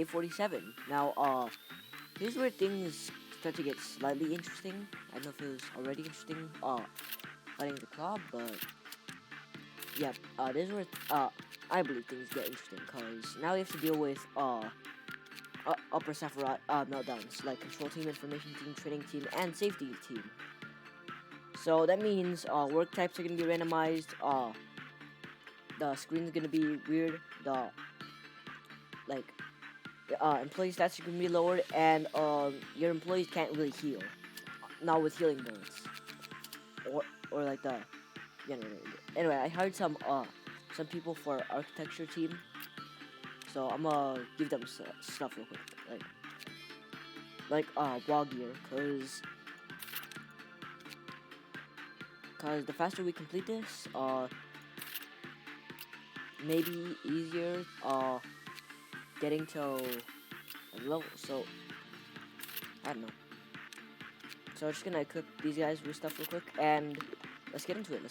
47. Now, here's where things start to get slightly interesting. I don't know if it was already interesting, fighting the club, but yeah, this is where, I believe things get interesting, because now we have to deal with, upper sephirah, meltdowns, like control team, information team, training team, and safety team. So that means, work types are gonna be randomized, the screen's gonna be weird, the, like, employee stats are gonna be lowered, and your employees can't really heal, not with healing bullets, or like the generator. Anyway, I hired some people for architecture team, so I'm gonna give them stuff real quick, like wall gear, cause the faster we complete this, maybe easier getting to a level. So I don't know. So I'm just gonna equip these guys with stuff real quick, and let's get into it.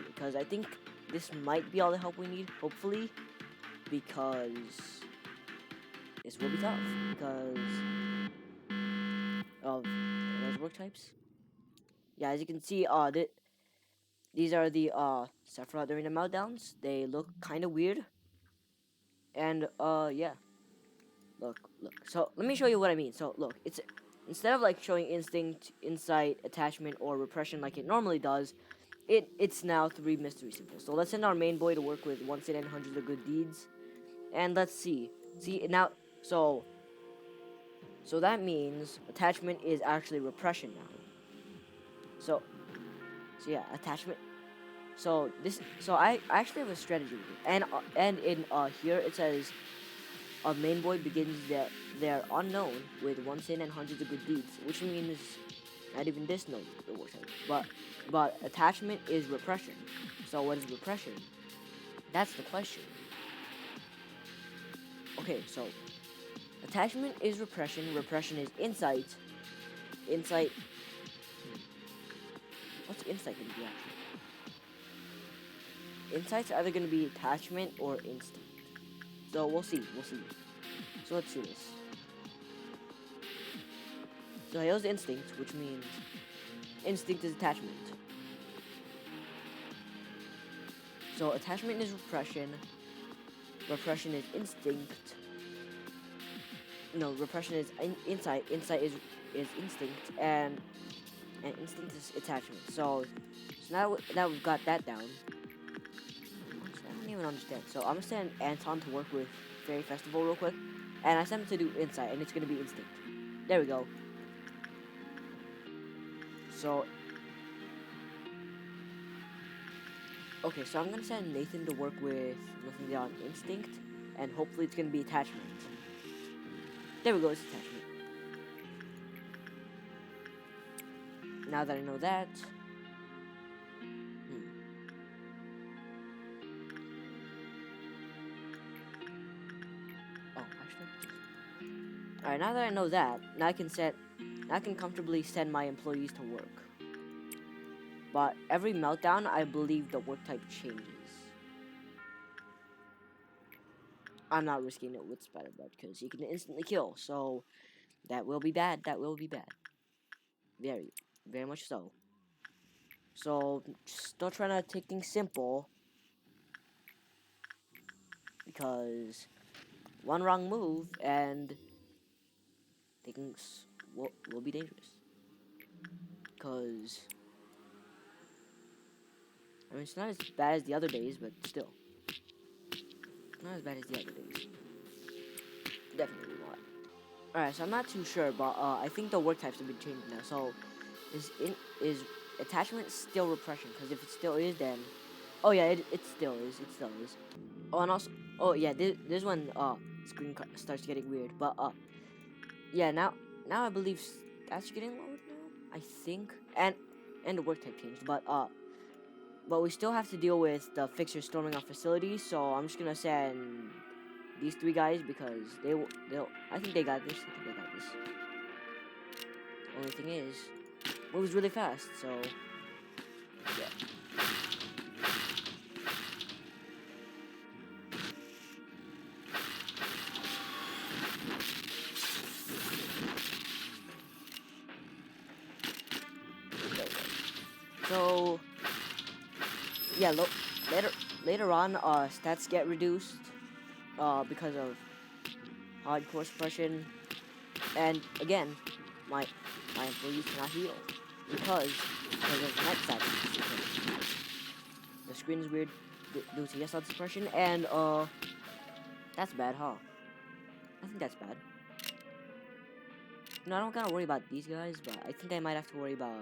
Because I think this might be all the help we need, hopefully, because this will be tough because of those work types. Yeah, as you can see, these are the sephirah during the meltdowns. They look kind of weird, and yeah. Look. So let me show you what I mean. So look, it's instead of like showing instinct, insight, attachment, or repression like it normally does, it's now 3 mystery symbols. So let's send our main boy to work with one sin and hundreds of good deeds, and let's see. See now, so that means attachment is actually repression now. So yeah, attachment. So I actually have a strategy with it, and in here it says a main boy begins their unknown with one sin and hundreds of good deeds, which means not even this knows the word type. But attachment is repression. So what is repression? That's the question. Okay, so attachment is repression. Repression is insight. Insight. What's insight going to be actually? Insight's either going to be attachment or instinct. So we'll see. So let's do this. So I use instinct, which means instinct is attachment. So attachment is repression. Repression is instinct. No, repression is insight. Insight is instinct, and instinct is attachment. So now that we've got that down, I don't even understand. So I'm gonna send Anton to work with Fairy Festival real quick, and I sent him to do insight, and it's gonna be instinct. There we go. So okay, so I'm gonna send Nathan to work with nothing beyond instinct, and hopefully it's gonna be attachment. There we go, it's attachment. Now that I know that, oh, actually, all right. Now that I know that, now I can comfortably send my employees to work. But every meltdown, I believe the work type changes. I'm not risking it with Spider Blood because he can instantly kill, so that will be bad. Very, very much so. So, still trying to take things simple, because one wrong move and things will be dangerous. Because, I mean, it's not as bad as the other days, but still. Not as bad as the other days. Definitely not. Alright, so I'm not too sure, but I think the work types have been changed now. So, is attachment still repression? Because if it still is, then... Oh yeah, it still is. Oh, and also... Oh yeah, this one screen starts getting weird. But yeah, now I believe that's getting lowered now, I think. And the work type changed. But we still have to deal with the fixers storming our facility. So I'm just gonna send these 3 guys because they'll I think they got this. Only thing is, moves really fast, so yeah. So yeah, later later on, stats get reduced because of hardcore suppression, and again, my employees cannot heal because of net stats. The screen is weird due to yes suppression, and that's bad, huh? I think that's bad. No, I don't gotta worry about these guys, but I think I might have to worry about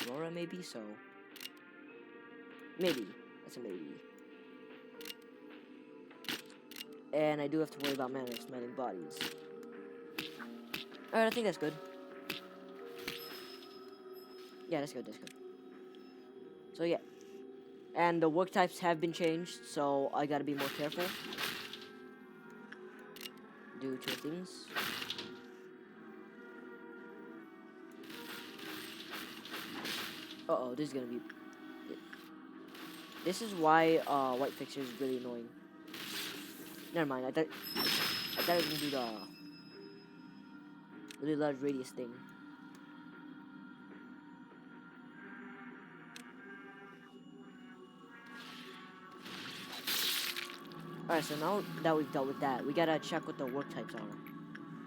Aurora maybe. So maybe that's a maybe. And I do have to worry about mana smelling bodies. Alright, I think that's good. Yeah, that's good, that's good. So yeah. And the work types have been changed, so I gotta be more careful. Due to things. Uh-oh, this is gonna be... This is why white fixture is really annoying. Never mind, I thought I was gonna do the really large radius thing. Alright, so now that we've dealt with that, we gotta check what the work types are.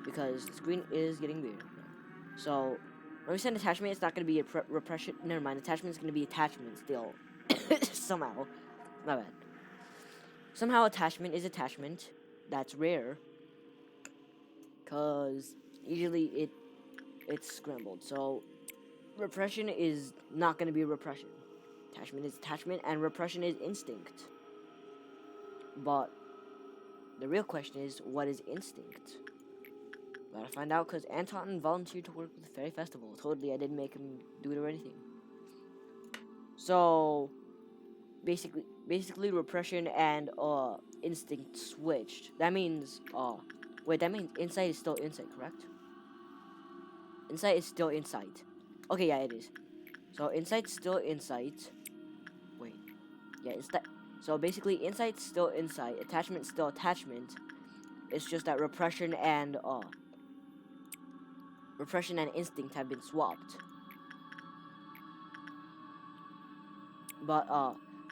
Because the screen is getting weird. So, when we send attachment, it's not gonna be a repression. Never mind, attachment is gonna be attachment still. Somehow. My bad. Somehow attachment is attachment. That's rare. Because usually it's scrambled. So, repression is not gonna be repression. Attachment is attachment, and repression is instinct. But the real question is, what is instinct? Gotta find out, because Anton volunteered to work with the Fairy Festival. Totally, I didn't make him do it or anything. So, basically repression and instinct switched. That means, wait, that means insight is still insight, correct? Insight is still insight. Okay, yeah, it is. So, insight's still insight. Wait. Yeah, insight. So, basically, insight's still insight. Attachment's still attachment. It's just that repression and instinct have been swapped. But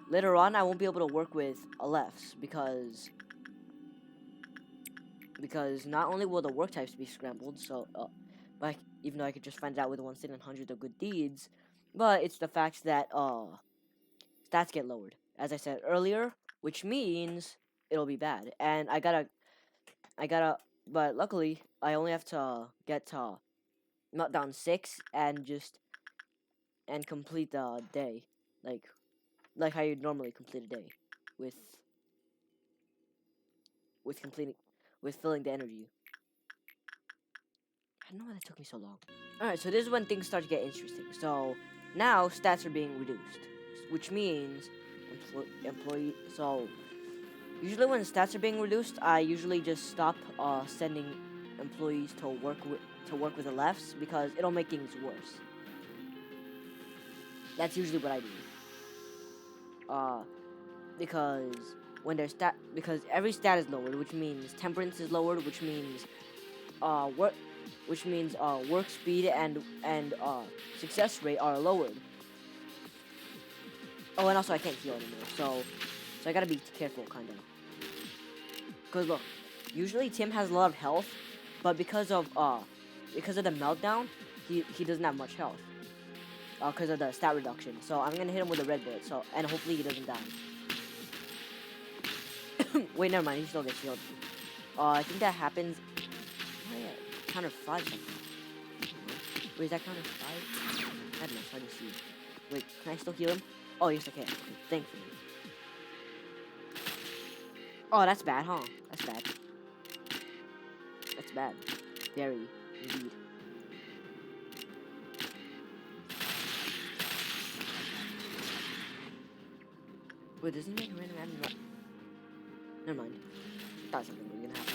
later on I won't be able to work with Alephs because not only will the work types be scrambled, so but even though I could just find out with 1 sin and hundreds of good deeds, but it's the fact that stats get lowered, as I said earlier, which means it'll be bad. And I gotta but luckily I only have to get to meltdown 6 and complete the day, like how you'd normally complete a day with filling the energy. I don't know why that took me so long. Alright, so this is when things start to get interesting. So now stats are being reduced, which means employee. So usually when stats are being reduced, I usually just stop sending employees to work with the lefts because it'll make things worse. That's usually what I do. Because every stat is lowered, which means temperance is lowered, which means work speed and success rate are lowered. Oh, and also I can't heal anymore, so I gotta be careful, kind of. Cause look, usually Tim has a lot of health, but because of the meltdown, he doesn't have much health. Because of the stat reduction. So I'm gonna hit him with a red bullet. And hopefully he doesn't die. Wait, never mind. He still gets healed. I think that happens. Oh yeah, counter 5 something. Wait, is that counter 5? I don't know. It's hard to see. Wait, can I still heal him? Oh yes, I can. Okay, thankfully. Oh, that's bad, huh? That's bad. That's bad. Very, indeed. Wait, doesn't he make a random add? Never mind. Thought something was gonna happen.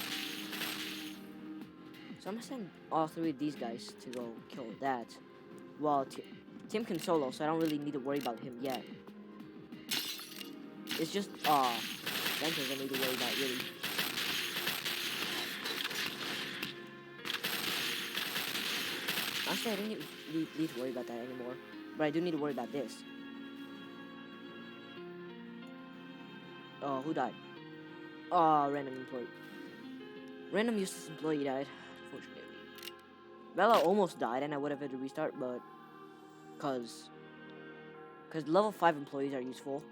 So I'm gonna send all 3 of these guys to go kill that. Well, Tim can solo, so I don't really need to worry about him yet. It's just Ventus I need to worry about, really. Honestly, I didn't need to worry about that anymore. But I do need to worry about this. Who died? Random employee. Random useless employee died, unfortunately. Bella almost died, and I would have had to restart, but because level 5 employees are useful.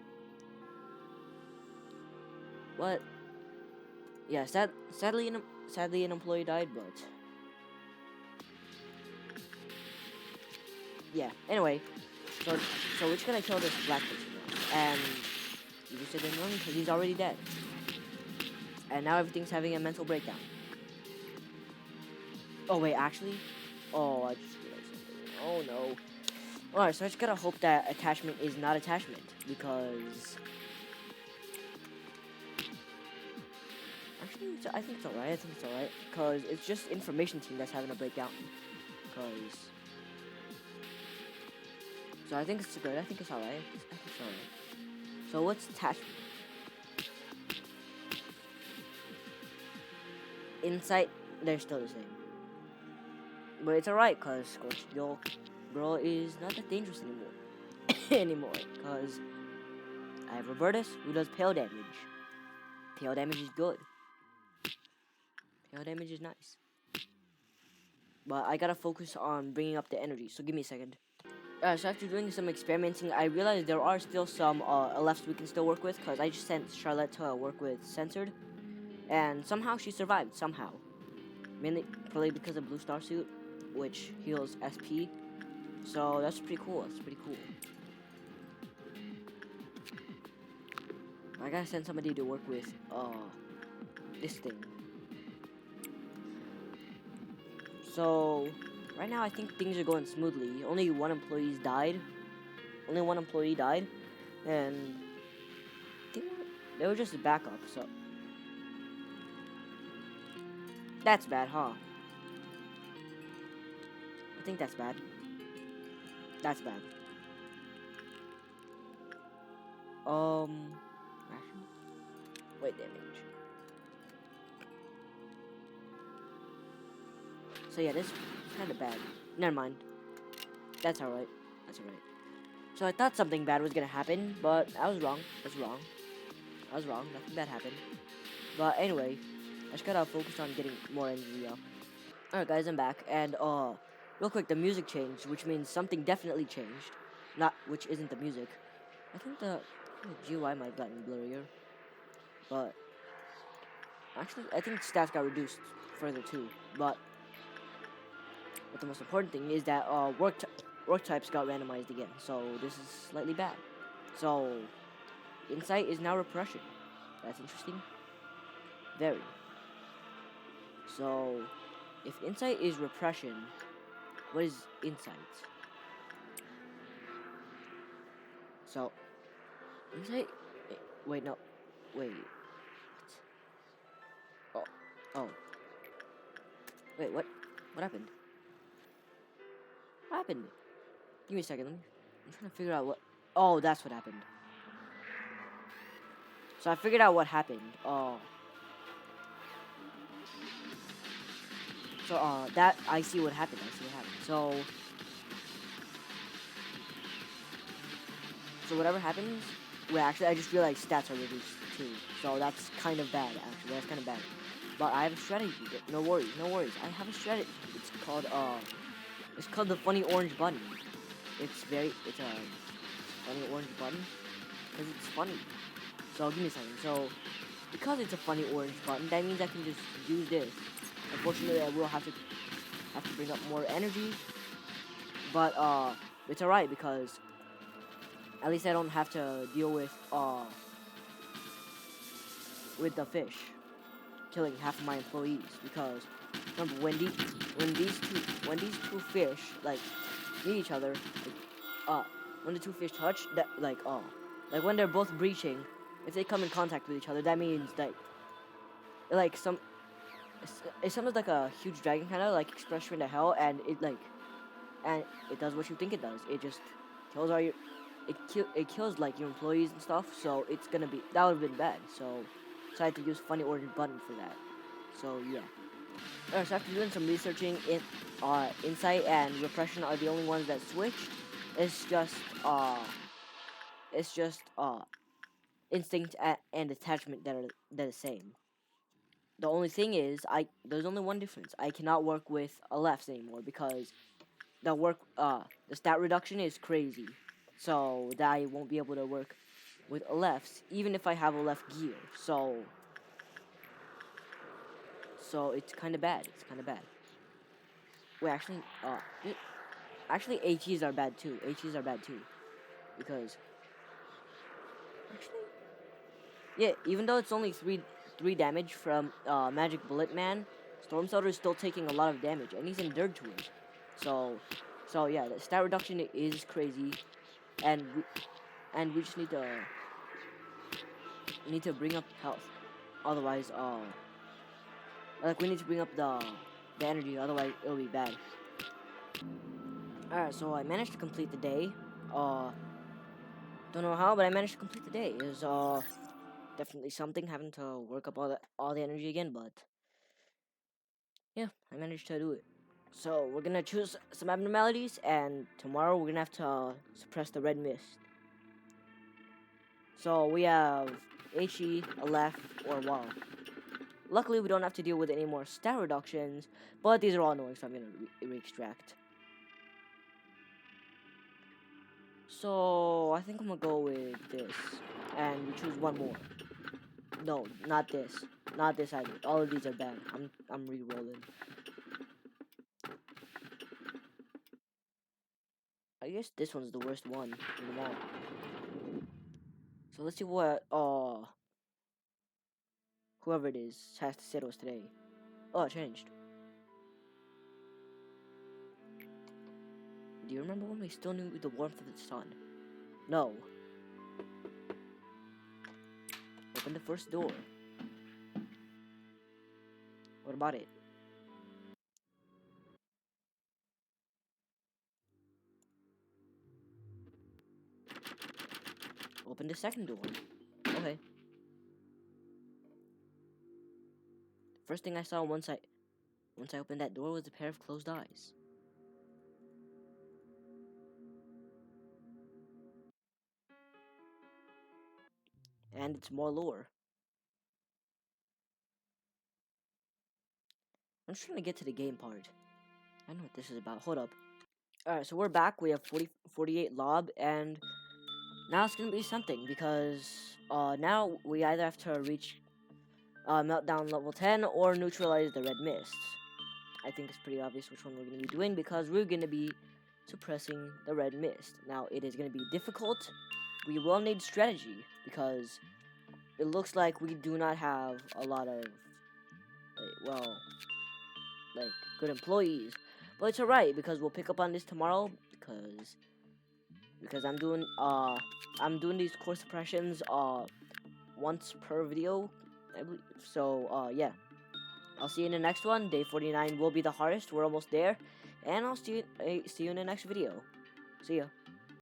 But yeah, sadly an employee died, but yeah. Anyway, so we're just gonna kill this black person now, and you just didn't run because he's already dead, and now everything's having a mental breakdown. Oh wait, actually, oh I just realized something. Oh no. Alright, so I just gotta hope that attachment is not attachment, because actually I think it's alright, because it's just information team that's having a breakdown, so I think it's good, I think it's alright, So what's attachment? Insight, they're still the same. But it's alright, because Scorched Girl is not that dangerous anymore. Because I have Robertus, who does pale damage. Pale damage is good. Pale damage is nice. But I gotta focus on bringing up the energy, so give me a second. So after doing some experimenting, I realized there are still some LFs we can still work with, because I just sent Charlotte to work with Censored. And somehow she survived, somehow. Mainly, probably because of Blue Star Suit, which heals SP. So that's pretty cool, I gotta send somebody to work with, this thing. So, right now I think things are going smoothly. Only one employee died. And they were just a backup, so. That's bad, huh? I think that's bad. That's bad. Ration? Wait, damage. So yeah, this is kind of bad. Never mind. That's alright. So I thought something bad was gonna happen, but I was wrong. Nothing bad happened. But anyway, I just gotta focus on getting more energy up. Alright guys, I'm back, and real quick, the music changed, which means something definitely changed. Which isn't the music. I think the GUI might have gotten blurrier. But actually, I think stats got reduced further too. But the most important thing is that work types got randomized again. So this is slightly bad. So insight is now repression. That's interesting. Very. So if insight is repression, what is insight? So insight. Wait, no. Wait. What? Oh. Wait, what? What happened? What happened? Give me a second. I'm trying to figure out what. Oh, that's what happened. So I figured out what happened. So that I see what happened. So whatever happens. Well, actually, I just realized stats are reduced too. So that's kind of bad. Actually, that's kind of bad. But I have a strategy. No worries. I have a strategy. It's called the funny orange button. It's a funny orange button because it's funny. So give me a second. So because it's a funny orange button, that means I can just use this. Unfortunately, I will have to bring up more energy. But it's alright because at least I don't have to deal with the fish killing half of my employees, because remember when these two fish like meet each other, when the two fish touch, that like when they're both breaching, if they come in contact with each other, that means it sounds like a huge dragon kind of like expression into hell, and it does what you think it does. It just kills it kills like your employees and stuff. So that would have been bad. So I had to use funny orange button for that. So yeah. Alright, so after doing some researching, insight and repression are the only ones that switched. It's just it's just instinct and attachment that are the same. The only thing is, there's only one difference. I cannot work with a lefts anymore because the stat reduction is crazy. So that I won't be able to work with a lefts even if I have a left gear. So it's kind of bad. It's kind of bad. Wait, actually HEs are bad too. HEs are bad too because actually, yeah, even though it's only three damage from Magic Bullet Man, Storm Soda is still taking a lot of damage, and he's endured to it. So yeah, the stat reduction is crazy, and we just need to bring up health. Otherwise, like we need to bring up the energy. Otherwise, it'll be bad. All right, so I managed to complete the day. Don't know how, but I managed to complete the day. It was definitely something having to work up all the energy again, but yeah, I managed to do it. So we're gonna choose some abnormalities, and tomorrow we're gonna have to suppress the red mist. So we have HE, Aleph, or Wall. Luckily, we don't have to deal with any more stat reductions, but these are all annoying, so I'm gonna re-extract. So I think I'm gonna go with this, and we choose one more. No, not this. Not this either. All of these are bad. I'm re-rolling. I guess this one's the worst one in them all. So let's see what whoever it is has to say to us today. Oh, it changed. Do you remember when we still knew the warmth of the sun? No. Open the first door. What about it? Open the second door. Okay. First thing I saw once I opened that door was a pair of closed eyes. And it's more lore. I'm just trying to get to the game part. I know what this is about. Hold up. Alright, so we're back. We have 48 lob, and now it's gonna be something because now we either have to reach meltdown level 10 or neutralize the red mist. I think it's pretty obvious which one we're gonna be doing because we're gonna be suppressing the red mist. Now it is gonna be difficult. We will need strategy because it looks like we do not have a lot of good employees. But it's alright because we'll pick up on this tomorrow because I'm doing these core suppressions once per video, I believe. So yeah. I'll see you in the next one. Day 49 will be the hardest. We're almost there. And I'll see you in the next video. See ya.